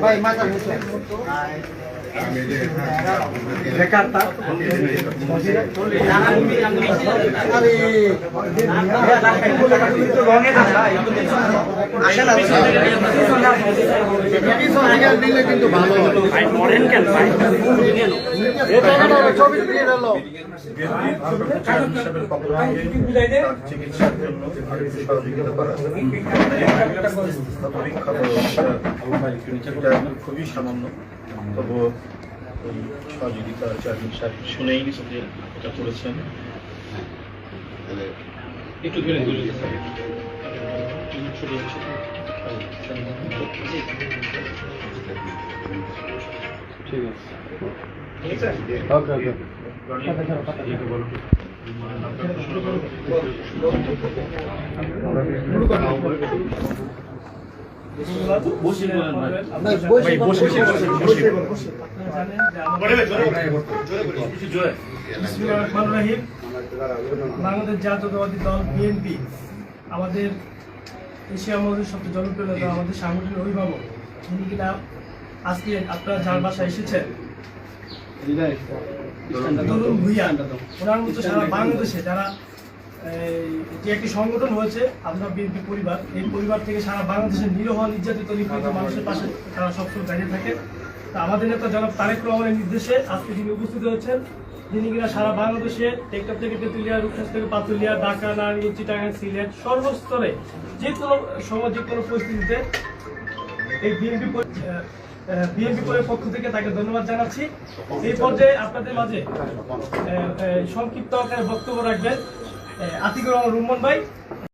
ভাই মাথা Jakarta. খুবই সামান্য তবু ওই সহযোগিতা চেয়ারম্যান সাহেব শুনেই যে এটা করেছেন একটু ধরে ঠিক আছে ওকে ওকে বাংলাদেশ জাতীয়তাবাদী দল বিএনপি আমাদের এশিয়া মহাদেশের সবচেয়ে জনপ্রিয় নেতা, আমাদের সাংগঠনিক অভিভাবক, যিনি কিনা আজকে আপনারা যার বাসায় এসেছেন তরুণ ভূঁইয়া, ওনার মতো সারা বাংলাদেশে যারা যে একটি সংগঠন হয়েছে আমরা বিএনপি পরিবার, এই পরিবার থেকে সারা বাংলাদেশের নিরহ নির্যাতিত নিপীড়িত মানুষের পাশে তারা সবসময় দাঁড়িয়ে থাকে। তা আমাদের নেতা জনাব তারেক রহমানের নির্দেশে আজকে যিনি উপস্থিত হয়েছেন, যিনি কিনা সারা বাংলাদেশে টেকনাফ থেকে তেঁতুলিয়া, রূপসার থেকে পাতুলিয়া, ঢাকা, নারায়ণগঞ্জ, চিটাগাং, সিলেট সর্বস্তরে যে কোনো সময় যে কোনো পরিস্থিতিতে এই বিএনপি পক্ষ থেকে তাকে ধন্যবাদ জানাচ্ছি। এই পর্যায়ে আপনাদের মাঝে সংক্ষিপ্ত আকারে বক্তব্য রাখবেন আতিকুর রহমান রুম্মন ভাই।